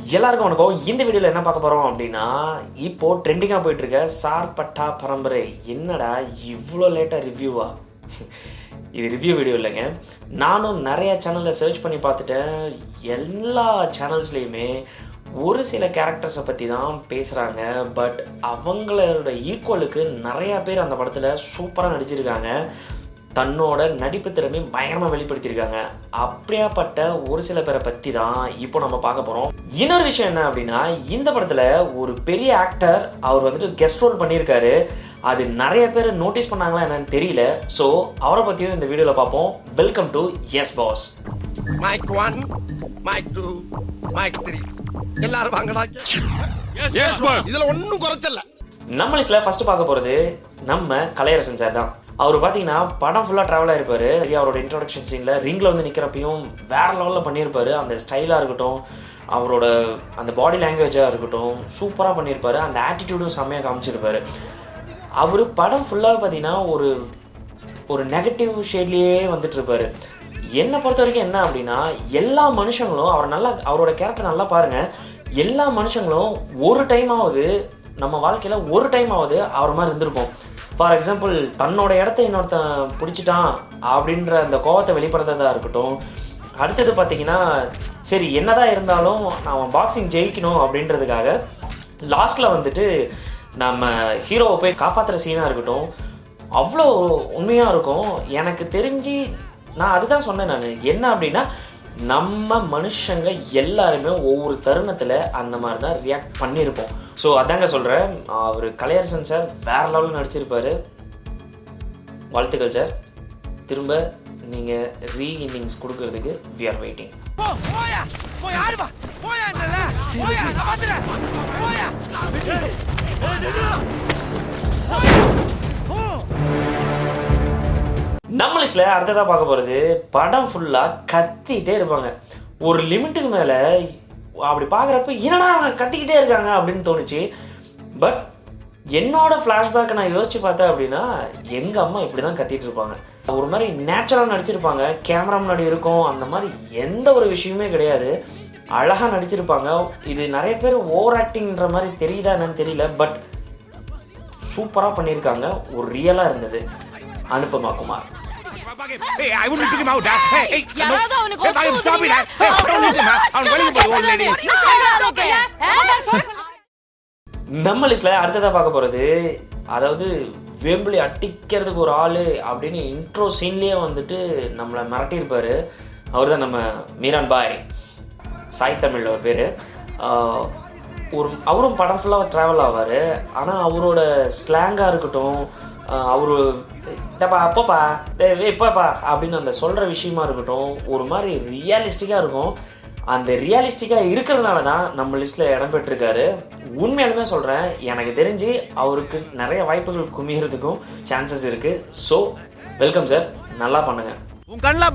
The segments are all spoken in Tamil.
எல்லாருக்கும் வணக்கம். இந்த வீடியோவில் என்ன பார்க்க போகிறோம் அப்படின்னா, இப்போ ட்ரெண்டிங்காக போயிட்டு இருக்க சார்பட்டா பரம்பரை. என்னடா இவ்வளோ லேட்டாக ரிவ்யூவா? இது ரிவ்யூ வீடியோ இல்லைங்க. நானும் நிறைய சேனலில் சர்ச் பண்ணி பார்த்துட்டேன். எல்லா சேனல்ஸ்லேயுமே ஒரு சில கேரக்டர்ஸை பற்றி தான் பேசுகிறாங்க. பட் அவங்களோட ஈக்குவலுக்கு நிறையா பேர் அந்த படத்தில் சூப்பராக நடிச்சிருக்காங்க. தன்னோட நடிப்பு திறமை பயங்கரமாக வெளிப்படுத்தியிருக்காங்க. அப்படியாப்பட்ட ஒரு சில பேரை பற்றி தான் இப்போ நம்ம பார்க்க போகிறோம். இன்னொரு விஷயம் என்ன அப்படின்னா, இந்த படத்தில் ஒரு பெரிய ஆக்டர் அவர் வந்துட்டு கெஸ்ட் ரோல் பண்ணியிருக்காரு. அது நிறைய பேர் நோட்டீஸ் பண்ணாங்களா என்னன்னு தெரியல. ஸோ அவரை பற்றியும் இந்த வீடியோவில் பார்ப்போம். Welcome to yes boss. Mic 1, mic 2, mic 3 எல்லாரும் வாங்கடா. Yes boss. இதுல ஒண்ணும் குறைச்சல. நம்ம லிஸ்ட்ல ஃபர்ஸ்ட் பார்க்க போகிறது நம்ம கலையரசன் சார் தான். அவர் பார்த்தீங்கன்னா படம் ஃபுல்லாக ட்ராவல் ஆகிருப்பார். அவரோட இன்ட்ரோடக்ஷன் சீனில் ரிங்கில் வந்து நிற்கிறப்பையும் வேறு லெவலில் பண்ணியிருப்பார். அந்த ஸ்டைலாக இருக்கட்டும், அவரோட அந்த பாடி லாங்குவேஜாக இருக்கட்டும் சூப்பராக பண்ணியிருப்பார். அந்த ஆட்டிடியூடும் செம்மையாக காமிச்சிருப்பார். அவர் படம் ஃபுல்லாக பார்த்தீங்கன்னா ஒரு நெகட்டிவ் ஷேட்லேயே வந்துட்டுருப்பார். என்னை பொறுத்த வரைக்கும் என்ன அப்படின்னா, எல்லா மனுஷங்களும் அவரோட கேரக்டர் நல்லா பாருங்கள். எல்லா மனுஷங்களும் ஒரு டைமாவது நம்ம வாழ்க்கையில் ஒரு டைமாவது அவர் மாதிரி இருந்திருப்போம். ஃபார் எக்ஸாம்பிள், தன்னோட இடத்த இன்னொருத்தன் பிடிச்சிட்டான் அப்படின்ற அந்த கோவத்தை வெளிப்படுத்துறதா இருக்கட்டும். அடுத்தது பார்த்தீங்கன்னா, சரி என்னதான் இருந்தாலும் நான் பாக்ஸிங் ஜெயிக்கணும் அப்படின்றதுக்காக லாஸ்ட்டில் வந்துட்டு நம்ம ஹீரோவை போய் காப்பாற்றுற சீனாக இருக்கட்டும், அவ்வளோ உண்மையாக இருக்கும். எனக்கு தெரிஞ்சு நான் அதுதான் சொன்னேன். நான் என்ன அப்படின்னா, நம்ம மனுஷங்க எல்லாருமே ஒவ்வொரு தருணத்தில் அந்த மாதிரி தான் ரியாக்ட் பண்ணியிருப்போம். ஸோ அதாங்க சொல்கிறேன். அவர் கலையரசன் சார் வேறு லெவலில் நடிச்சிருப்பார். வாழ்த்துக்கள் சார். திரும்ப நீங்கள் ரீஇன்னிங்ஸ் கொடுக்கறதுக்கு வி ஆர் வெயிட்டிங். நம்ம லிஸ்ட்ல அடுத்ததாக பார்க்க போகிறது, படம் ஃபுல்லாக கத்திக்கிட்டே இருப்பாங்க. ஒரு லிமிட்டுக்கு மேலே அப்படி பார்க்குறப்ப என்னடா கத்திக்கிட்டே இருக்காங்க அப்படின்னு தோணுச்சு. பட் என்னோட ஃப்ளாஷ்பேக்கை நான் யோசிச்சு பார்த்தேன் அப்படின்னா, எங்கள் அம்மா இப்படி தான் கத்திட்டு இருப்பாங்க. ஒரு மாதிரி நேச்சுரலாக நடிச்சிருப்பாங்க. கேமரா முன்னாடி இருக்கும், அந்த மாதிரி எந்த ஒரு விஷயமே கிடையாது. அழகாக நடிச்சிருப்பாங்க. இது நிறைய பேர் ஓவர் ஆக்டிங்ன்ற மாதிரி தெரியுதா என்னன்னு தெரியல. பட் சூப்பராக பண்ணியிருக்காங்க. ஒரு ரியலாக இருந்தது. அனுபமா குமார். நம்ம லிஸ்ட்ல அடுத்ததா பார்க்க போறது, அதாவது வேம்பிளி அட்டிக்கிறதுக்கு ஒரு ஆளு அப்படின்னு இன்ட்ரோ சீன்லயே வந்துட்டு நம்மளை மிரட்டியிருப்பாரு. அவர் தான் நம்ம மீரான் பாய். சாய் தமிழ் அவர் பேரு. அவரும் படம் ஃபுல்லாக ட்ராவல் ஆவார். ஆனால் அவரோட ஸ்லாங்காக இருக்கட்டும், அவரு டப்பா அப்பப்பா இப்பப்பா அப்படின்னு அந்த சொல்கிற விஷயமா இருக்கட்டும், ஒரு மாதிரி ரியலிஸ்டிக்காக இருக்கும். அந்த ரியலிஸ்டிக்காக இருக்கிறதுனால தான் நம்ம லிஸ்ட்டில் இடம் பெற்றிருக்காரு. உண்மையாலுமே சொல்கிறேன், எனக்கு தெரிஞ்சு அவருக்கு நிறைய வாய்ப்புகள் குமியறதுக்கும் சான்சஸ் இருக்குது. ஸோ வெல்கம் சார், நல்லா பண்ணுங்க.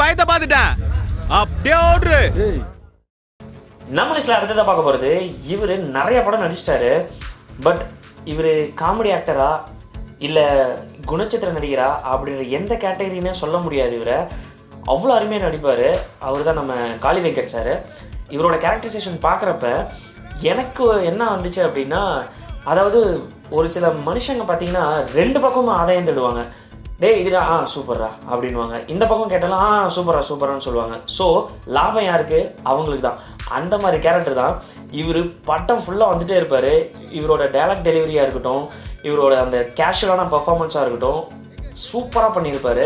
பயத்தை பார்த்துட்டேன். நம்ம லிஸ்ட்டில் அடுத்ததாக பார்க்க போகிறது, இவர் நிறைய படம் நடிச்சிட்டாரு. பட் இவர் காமெடி ஆக்டரா இல்லை குணச்சித்திர நடிகரா அப்படின்ற எந்த கேட்டகரினே சொல்ல முடியாது. இவரை அவ்வளோ அருமையாக நடிப்பார். அவர் தான் நம்ம காளி வெங்கட் சார். இவரோட கேரக்டரைசேஷன் பார்க்குறப்ப எனக்கு என்ன வந்துச்சு அப்படின்னா, அதாவது ஒரு சில மனுஷங்க பார்த்தீங்கன்னா ரெண்டு பக்கமும் ஆதாயம் தேடுவாங்க. இதுடா சூப்பர்ரா அப்படின்வாங்க. இந்த பக்கம் கேட்டாலும் சூப்பரான்னு சொல்லுவாங்க. ஸோ லாபம் யாருக்கு? அவங்களுக்கு தான். அந்த மாதிரி கேரக்டர் தான் இவர். பட்டம் ஃபுல்லாக வந்துட்டே இருப்பார். இவரோட டைலாக் டெலிவரியாக இருக்கட்டும், இவரோட அந்த கேஷுவலான பர்ஃபார்மன்ஸாக இருக்கட்டும் சூப்பராக பண்ணியிருப்பார்.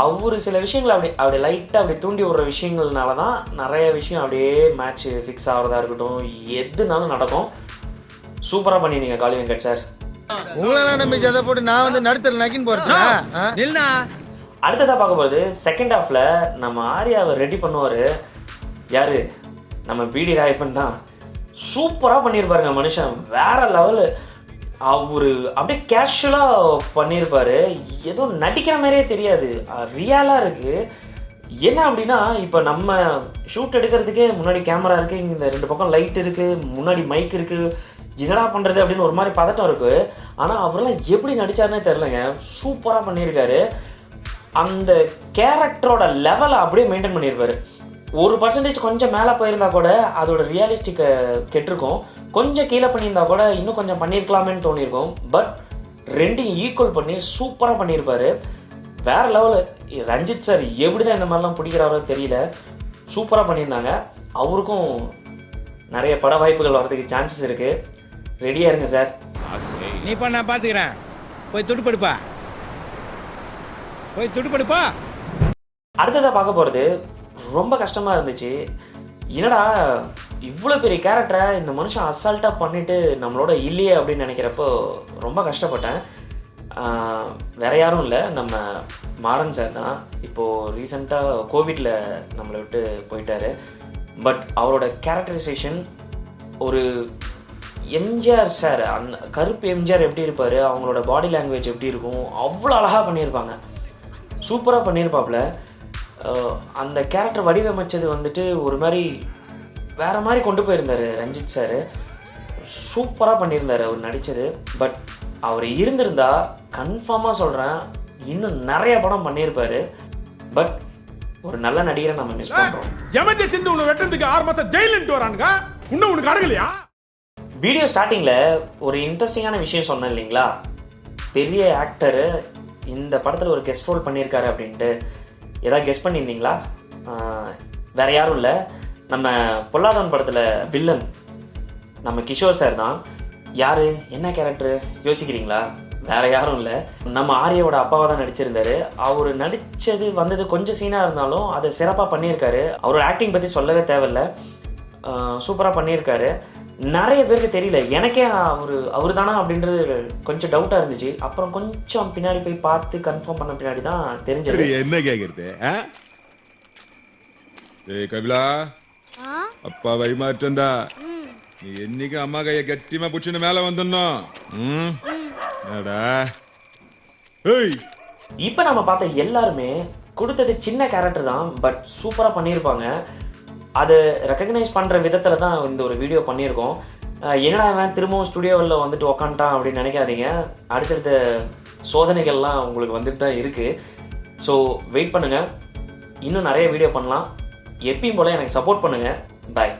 அவர் சில விஷயங்கள் அப்படி லைட்டாக அப்படி தூண்டி விடுற விஷயங்கள்னால தான் நிறைய விஷயம் அப்படியே மேட்ச் ஃபிக்ஸ் ஆகிறதா இருக்கட்டும், எதுனாலும் நடக்கும். சூப்பராக பண்ணியிருந்தீங்க காளி வெங்கட் சார். உங்களெல்லாம் நம்பி ஜதை போட்டு நான் வந்து நடுத்தல் நக்கின்னு போகிறேன். அடுத்ததாக பார்க்க போகிறது, செகண்ட் ஹாஃபில் நம்ம ஆர்யாவை ரெடி பண்ணுவார். யார்? நம்ம பிடி ராயப்பன் தான். சூப்பராக பண்ணியிருப்பாருங்க மனுஷன். வேற லெவலு. அவர் அப்படியே கேஷுவலாக பண்ணியிருப்பார். ஏதோ நடிக்கிற மாதிரியே தெரியாது, ரியலாக இருக்குது. என்ன அப்படின்னா, இப்போ நம்ம ஷூட் எடுக்கிறதுக்கே முன்னாடி கேமரா இருக்குது, இங்கே இந்த ரெண்டு பக்கம் லைட் இருக்குது, முன்னாடி மைக் இருக்குது, என்னடா பண்ணுறது அப்படின்னு ஒரு மாதிரி பதட்டம் இருக்குது. ஆனால் அவரெல்லாம் எப்படி நடித்தாருன்னே தெரிலங்க. சூப்பராக பண்ணியிருக்காரு. அந்த கேரக்டரோட லெவலை அப்படியே மெயின்டைன் பண்ணியிருப்பார். 1% கொஞ்சம் மேலே போயிருந்தா கூட அதோட ரியலிஸ்டிக்கை கெட்டிருக்கும். கொஞ்சம் கீழே பண்ணியிருந்தா கூட இன்னும் கொஞ்சம் பண்ணியிருக்கலாமேன்னு தோணியிருக்கும். பட் ரெண்டையும் ஈக்குவல் பண்ணி சூப்பராக பண்ணியிருப்பார். வேறு லெவலு. ரஞ்சித் சார் எப்படி தான் இந்த மாதிரிலாம் பிடிக்கிறாரோ தெரியல, சூப்பராக பண்ணியிருந்தாங்க. அவருக்கும் நிறைய பட வாய்ப்புகள் வர்றதுக்கு சான்சஸ் இருக்குது. ரெடியாக இருங்க சார். நீ பண்ண நான் பாத்துக்கிறேன். போய் துடுப்படுப்பா, போய் துடுப்படுப்பா. அடுத்ததாக பார்க்க போகிறது ரொம்ப கஷ்டமாக இருந்துச்சு. என்னடா இவ்வளோ பெரிய கேரக்டரை இந்த மனுஷன் அசால்ட்டாக பண்ணிவிட்டு நம்மளோட இல்லையே அப்படின்னு நினைக்கிறப்போ ரொம்ப கஷ்டப்பட்டேன். வேற யாரும் இல்லை, நம்ம மாறன் சார் தான். இப்போது ரீசெண்டாக கோவிட்டில் நம்மளை விட்டு போயிட்டார். பட் அவரோட கேரக்டரைசேஷன் ஒரு எம்ஜிஆர் சார், அந்த கருப்பு எம்ஜிஆர் எப்படி இருப்பார், அவங்களோட பாடி லாங்குவேஜ் எப்படி இருக்கும், அவ்வளோ அழகாக பண்ணியிருப்பாங்க. சூப்பராக பண்ணியிருப்பாப்புல. அந்த கேரக்டர் வடிவமைச்சது வந்துட்டு ஒரு மாதிரி வேறு மாதிரி கொண்டு போயிருந்தார் ரஞ்சித் சார். சூப்பராக பண்ணியிருந்தார் அவர் நடித்தது. பட் அவர் இருந்திருந்தா கன்ஃபார்மாக சொல்கிறேன் இன்னும் நிறைய படம் பண்ணியிருப்பார். பட் ஒரு நல்ல நடிகரை நம்ம மிஸ் பண்ணுறோம். எமர்ஜென்சி உன்னை வெட்டதுக்கு 6 மாசம் ஜெயிலுன்ட்டு வரானுங்க. இன்னும் உனக்கு அடங்கலையா? வீடியோ ஸ்டார்டிங்கில் ஒரு இன்ட்ரெஸ்டிங்கான விஷயம் சொன்னேன் இல்லைங்களா, பெரிய ஆக்டரு இந்த படத்தில் ஒரு கெஸ்ட் ரோல் பண்ணியிருக்காரு அப்படின்ட்டு. ஏதாவது கெஸ் பண்ணியிருந்தீங்களா? வேறு யாரும் இல்லை, நம்ம பொல்லாதவன் படத்தில் வில்லன் நம்ம கிஷோர் சார் தான். யார், என்ன கேரக்டரு யோசிக்கிறீங்களா? வேறு யாரும் இல்லை, நம்ம ஆர்யாவோட அப்பாவாக தான் நடிச்சிருந்தார். அவர் நடித்தது வந்தது கொஞ்சம் சீனாக இருந்தாலும் அதை சிறப்பாக பண்ணியிருக்காரு. அவரோட ஆக்டிங் பற்றி சொல்லவே தேவையில்லை, சூப்பராக பண்ணியிருக்காரு. நிறைய பேருக்கு தெரியல, எனக்கே அவர் தானா அப்படின்றது கொஞ்சம் டவுட்டாக இருந்துச்சு. அப்புறம் கொஞ்சம் பின்னாடி போய் பார்த்து கன்ஃபார்ம் பண்ண பின்னாடி தான் தெரிஞ்சது. என்ன கேட்கறது? கபிலா, அப்பா வைமாற்றண்டா. நீ என்னைக்கு அம்மா கைய கட்டிமா புடிச்சுன்னு மேல வந்துடணும். இப்போ நம்ம பார்த்த எல்லாருமே கொடுத்தது சின்ன கேரக்டர் தான், பட் சூப்பராக பண்ணியிருப்பாங்க. அதை ரெக்கக்னைஸ் பண்ணுற விதத்தில் தான் இந்த ஒரு வீடியோ பண்ணியிருக்கோம். என்னடா அவன் திரும்பவும் ஸ்டுடியோவில் வந்துட்டு உக்காண்டான் அப்படின்னு நினைக்காதீங்க. அடுத்தடுத்த சோதனைகள்லாம் உங்களுக்கு வந்துட்டு தான் இருக்குது. ஸோ வெயிட் பண்ணுங்கள், இன்னும் நிறைய வீடியோ பண்ணலாம். எப்பயும் போல் எனக்கு சப்போர்ட் பண்ணுங்கள். பாய்.